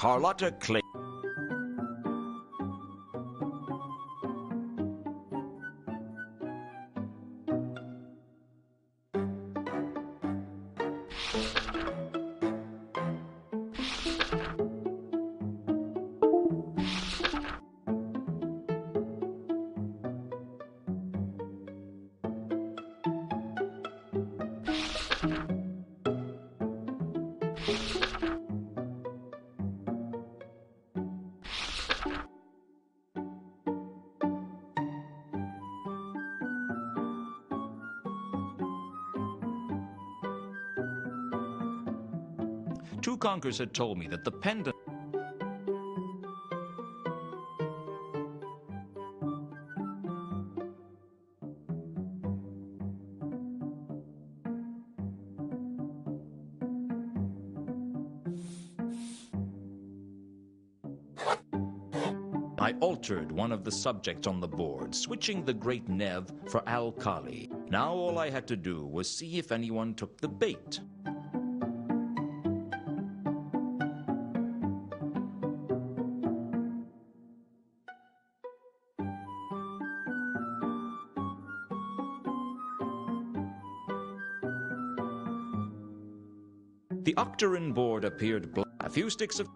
Carlotta Clay. Two conkers had told me that the pendant... I altered one of the subjects on the board, switching the Great Nev for Alkali. Now all I had to do was see if anyone took the bait. The octarine board appeared black. A few sticks of...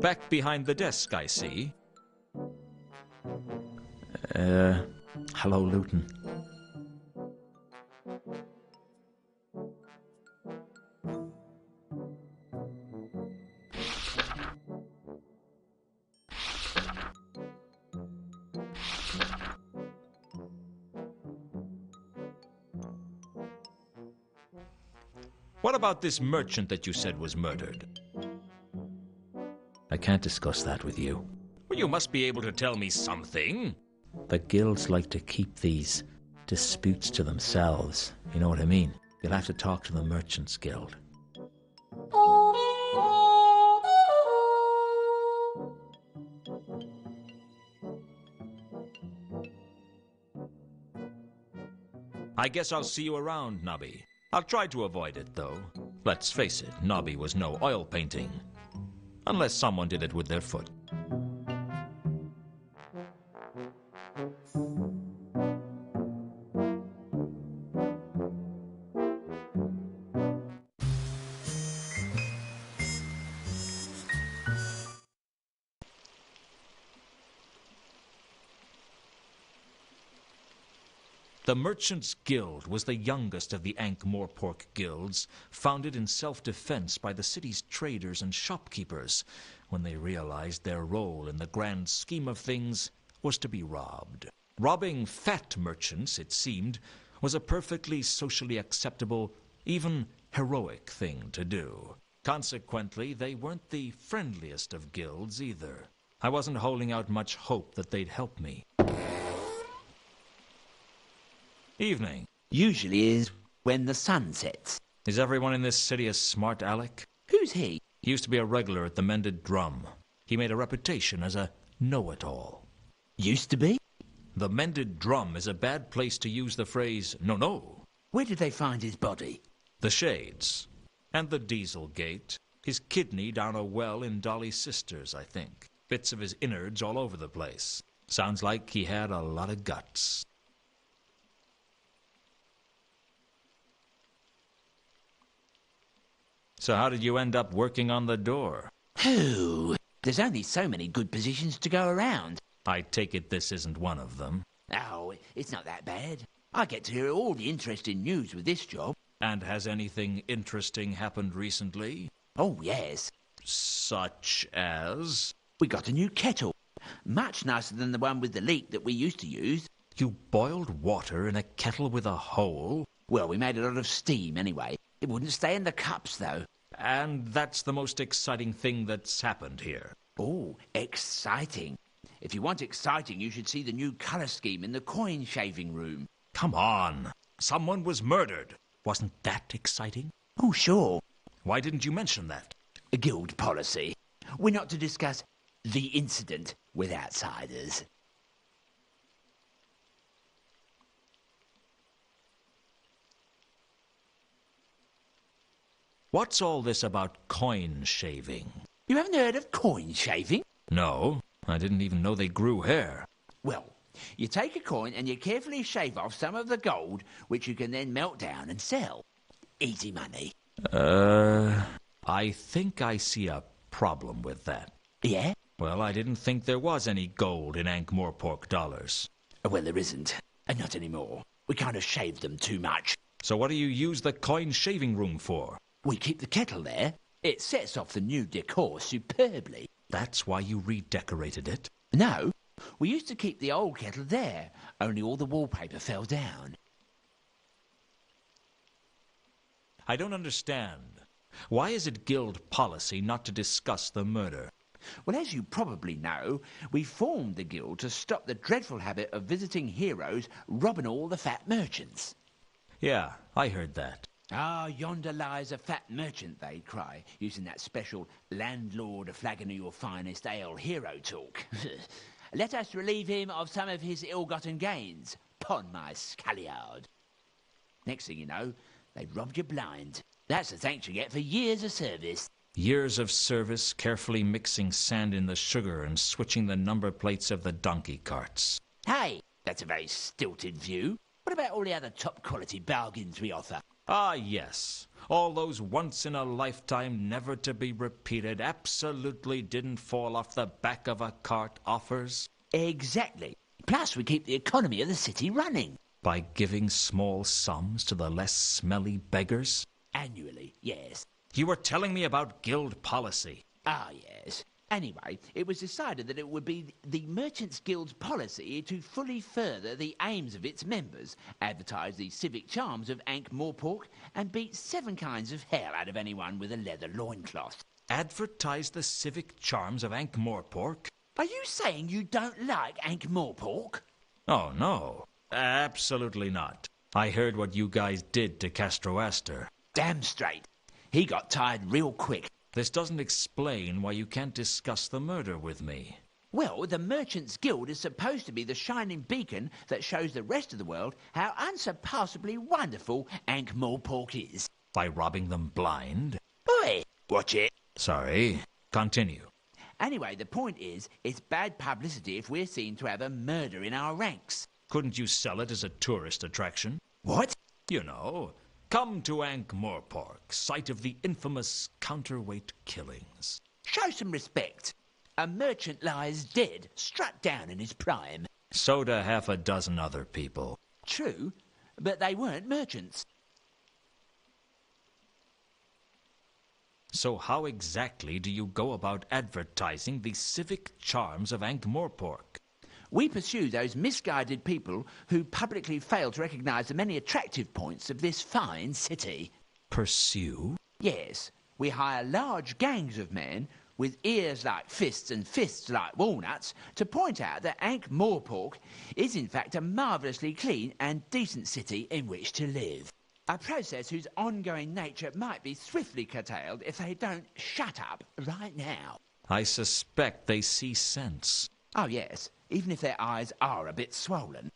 Back behind the desk, I see. Hello, Luton. What about this merchant that you said was murdered? I can't discuss that with you. Well, you must be able to tell me something. The guilds like to keep these disputes to themselves. You know what I mean? You'll have to talk to the Merchants Guild. I guess I'll see you around, Nobby. I'll try to avoid it, though. Let's face it, Nobby was no oil painting. Unless someone did it with their foot. The Merchants' Guild was the youngest of the Ankh-Morpork guilds, founded in self-defense by the city's traders and shopkeepers when they realized their role in the grand scheme of things was to be robbed. Robbing fat merchants, it seemed, was a perfectly socially acceptable, even heroic thing to do. Consequently, they weren't the friendliest of guilds either. I wasn't holding out much hope that they'd help me. Evening. Usually is when the sun sets. Is everyone in this city a smart aleck? Who's he? He used to be a regular at the Mended Drum. He made a reputation as a know-it-all. Used to be? The Mended Drum is a bad place to use the phrase, no. Where did they find his body? The Shades. And the Diesel Gate. His kidney down a well in Dolly's sister's, I think. Bits of his innards all over the place. Sounds like he had a lot of guts. So how did you end up working on the door? Oh, there's only so many good positions to go around. I take it this isn't one of them. Oh, it's not that bad. I get to hear all the interesting news with this job. And has anything interesting happened recently? Oh, yes. Such as? We got a new kettle. Much nicer than the one with the leak that we used to use. You boiled water in a kettle with a hole? Well, we made a lot of steam anyway. It wouldn't stay in the cups, though. And that's the most exciting thing that's happened here. Oh, exciting. If you want exciting, you should see the new colour scheme in the coin-shaving room. Come on. Someone was murdered. Wasn't that exciting? Oh, sure. Why didn't you mention that? A guild policy. We're not to discuss the incident with outsiders. What's all this about coin shaving? You haven't heard of coin shaving? No, I didn't even know they grew hair. Well, you take a coin and you carefully shave off some of the gold, which you can then melt down and sell. Easy money. I think I see a problem with that. Yeah? Well, I didn't think there was any gold in Ankh-Morpork dollars. Well, there isn't. And not anymore. We kind of shaved them too much. So what do you use the coin shaving room for? We keep the kettle there. It sets off the new decor superbly. That's why you redecorated it? No, we used to keep the old kettle there, only all the wallpaper fell down. I don't understand. Why is it guild policy not to discuss the murder? Well, as you probably know, we formed the guild to stop the dreadful habit of visiting heroes robbing all the fat merchants. Yeah, I heard that. Ah, yonder lies a fat merchant, they'd cry, using that special landlord a flagon of your finest ale hero talk. Let us relieve him of some of his ill-gotten gains. Pon my scalliard. Next thing you know, they'd robbed you blind. That's the thanks you get for years of service. Years of service, carefully mixing sand in the sugar and switching the number plates of the donkey carts. Hey, that's a very stilted view. What about all the other top-quality bargains we offer? Ah, yes. All those once-in-a-lifetime, never-to-be-repeated, absolutely didn't fall off the back of a cart offers. Exactly. Plus, we keep the economy of the city running. By giving small sums to the less smelly beggars? Annually, yes. You were telling me about guild policy. Ah, yes. Anyway, it was decided that it would be the Merchants Guild's policy to fully further the aims of its members, advertise the civic charms of Ankh-Morpork, and beat 7 kinds of hell out of anyone with a leather loincloth. Advertise the civic charms of Ankh-Morpork? Are you saying you don't like Ankh-Morpork? Oh, no. Absolutely not. I heard what you guys did to Castroaster. Damn straight. He got tired real quick. This doesn't explain why you can't discuss the murder with me. Well, the Merchants Guild is supposed to be the shining beacon that shows the rest of the world how unsurpassably wonderful Ankh-Morpork is. By robbing them blind? Oi! Watch it. Sorry. Continue. Anyway, the point is, it's bad publicity if we're seen to have a murder in our ranks. Couldn't you sell it as a tourist attraction? What? You know, come to Ankh-Morpork, site of the infamous counterweight killings. Show some respect. A merchant lies dead, struck down in his prime. So do half a dozen other people. True, but they weren't merchants. So how exactly do you go about advertising the civic charms of Ankh-Morpork? We pursue those misguided people who publicly fail to recognize the many attractive points of this fine city. Pursue? Yes, we hire large gangs of men with ears like fists and fists like walnuts to point out that Ankh-Morpork is in fact a marvellously clean and decent city in which to live. A process whose ongoing nature might be swiftly curtailed if they don't shut up right now. I suspect they see sense. Oh yes, even if their eyes are a bit swollen.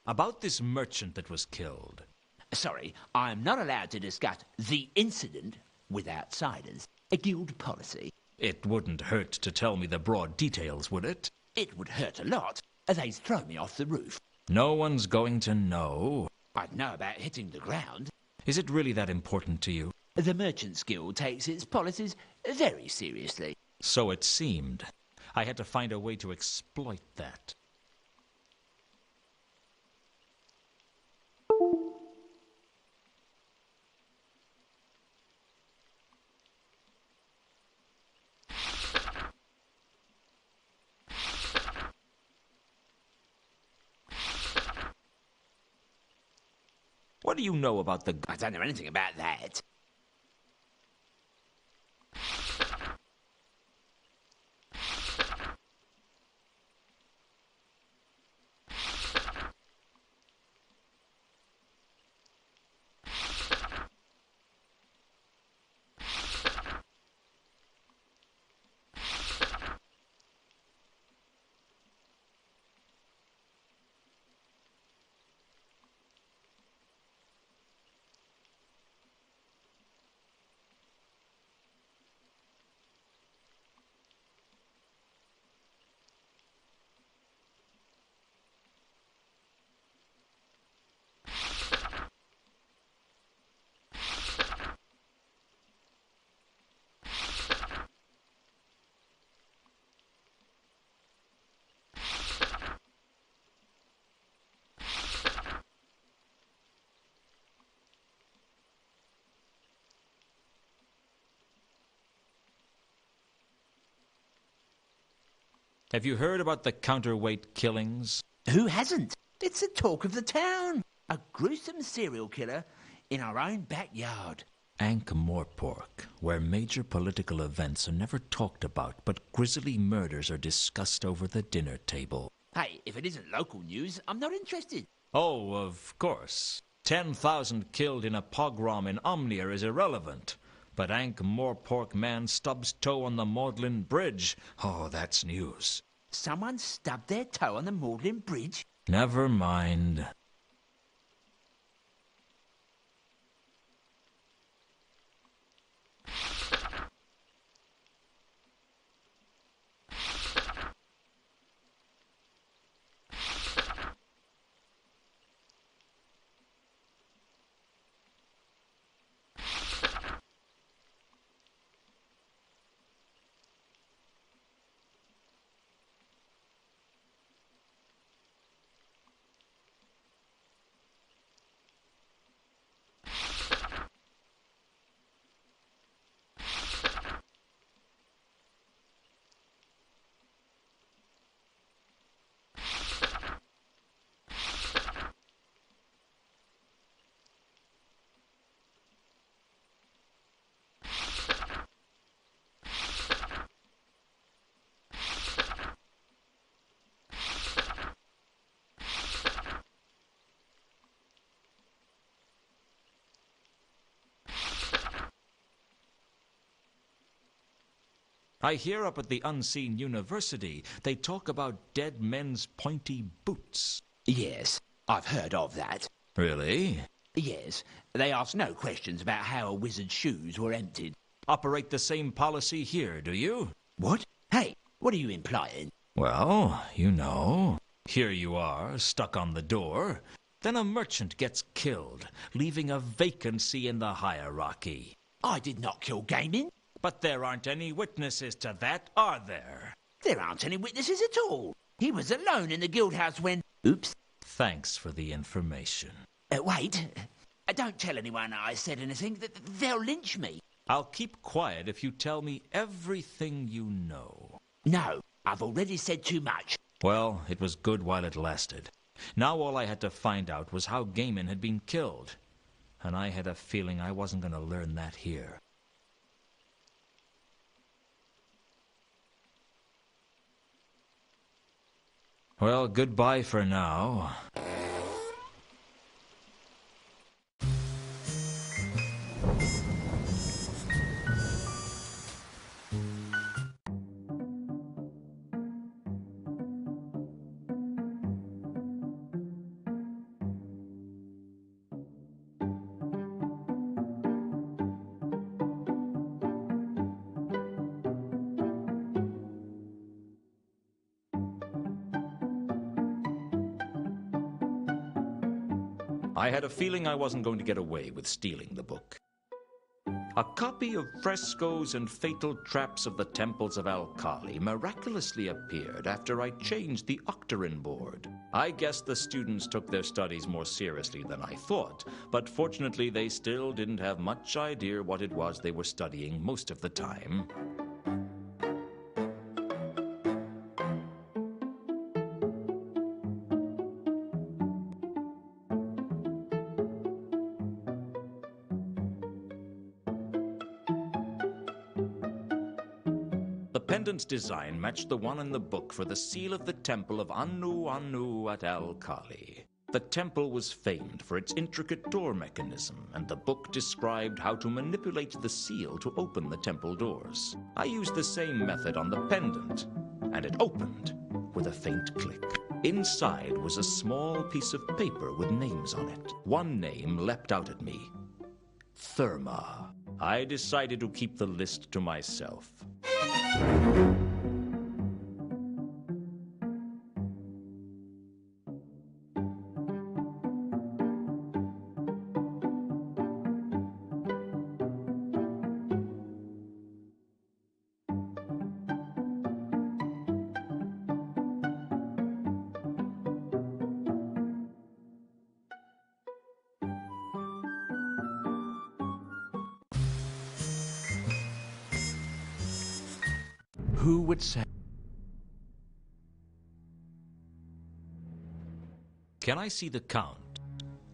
About this merchant that was killed. Sorry, I am not allowed to discuss the incident with outsiders. A guild policy. It wouldn't hurt to tell me the broad details, would it? It would hurt a lot. They'd throw me off the roof. No one's going to know. I'd know about hitting the ground. Is it really that important to you? The Merchants Guild takes its policies very seriously. So it seemed. I had to find a way to exploit that. What do you know about the... I don't know anything about that. Have you heard about the counterweight killings? Who hasn't? It's the talk of the town. A gruesome serial killer in our own backyard. Ankh-Morpork, where major political events are never talked about, but grisly murders are discussed over the dinner table. Hey, if it isn't local news, I'm not interested. Oh, of course. 10,000 killed in a pogrom in Omnia is irrelevant. But Ankh-Morpork man stubs toe on the Magdalen Bridge. Oh, that's news. Someone stubbed their toe on the Magdalen Bridge? Never mind. I hear up at the Unseen University they talk about dead men's pointy boots. Yes, I've heard of that. Really? Yes, they ask no questions about how a wizard's shoes were emptied. Operate the same policy here, do you? What? Hey, what are you implying? Well, you know. Here you are, stuck on the door. Then a merchant gets killed, leaving a vacancy in the hierarchy. I did not kill Gaming. But there aren't any witnesses to that, are there? There aren't any witnesses at all. He was alone in the guild house when... Oops. Thanks for the information. Wait. Don't tell anyone I said anything. They'll lynch me. I'll keep quiet if you tell me everything you know. No, I've already said too much. Well, it was good while it lasted. Now all I had to find out was how Gaiman had been killed. And I had a feeling I wasn't going to learn that here. Well, goodbye for now. I had a feeling I wasn't going to get away with stealing the book. A copy of Frescoes and Fatal Traps of the Temples of Alkali miraculously appeared after I changed the octarin board. I guess the students took their studies more seriously than I thought, but fortunately they still didn't have much idea what it was they were studying most of the time. pendant's design matched the one in the book for the seal of the temple of Anu Anu at Al-Kali. The temple was famed for its intricate door mechanism, and the book described how to manipulate the seal to open the temple doors. I used the same method on the pendant, and it opened with a faint click. Inside was a small piece of paper with names on it. One name leapt out at me: Therma. I decided to keep the list to myself. Who would say? Can I see the count?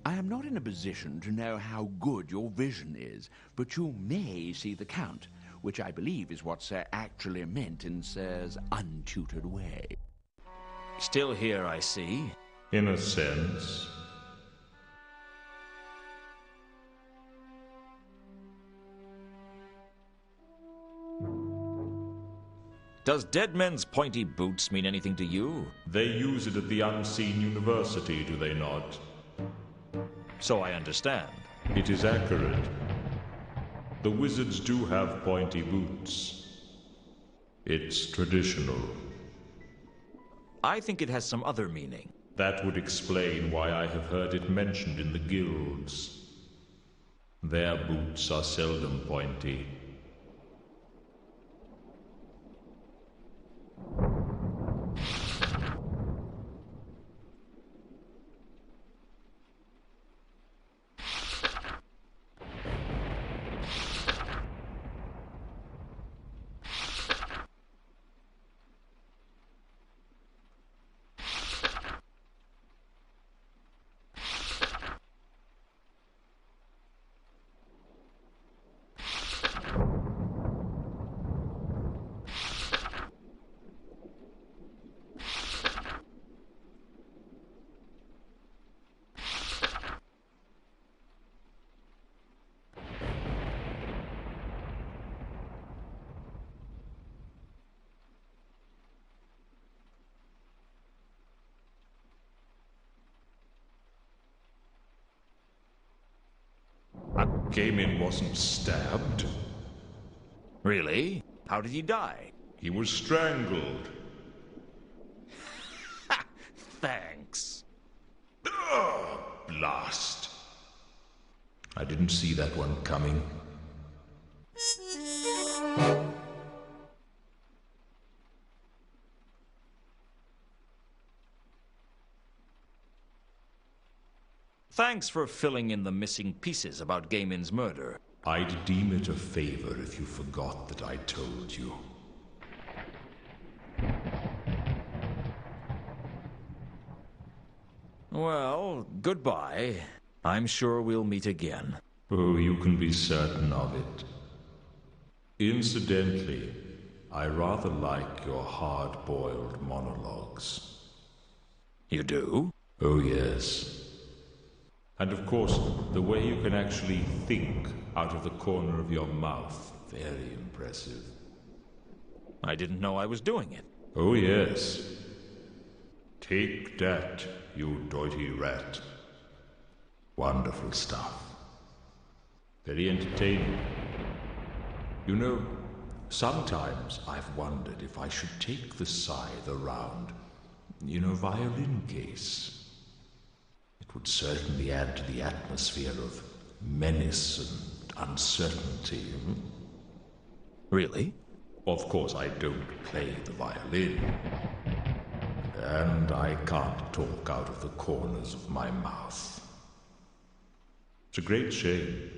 I am not in a position to know how good your vision is, but you may see the Count, which I believe is what Sir actually meant in Sir's untutored way. Still here, I see. In a sense. Does dead men's pointy boots mean anything to you? They use it at the Unseen University, do they not? So I understand. It is accurate. The wizards do have pointy boots. It's traditional. I think it has some other meaning. That would explain why I have heard it mentioned in the guilds. Their boots are seldom pointy. Gaimin wasn't stabbed. Really? How did he die? He was strangled. Thanks. Blast. I didn't see that one coming. Thanks for filling in the missing pieces about Gaimin's murder. I'd deem it a favor if you forgot that I told you. Well, goodbye. I'm sure we'll meet again. Oh, you can be certain of it. Incidentally, I rather like your hard-boiled monologues. You do? Oh, yes. And of course, the way you can actually think out of the corner of your mouth. Very impressive. I didn't know I was doing it. Oh, yes. Take that, you doity rat. Wonderful stuff. Very entertaining. You know, sometimes I've wondered if I should take the scythe around in a violin case. It would certainly add to the atmosphere of menace and uncertainty. Really? Of course, I don't play the violin. And I can't talk out of the corners of my mouth. It's a great shame.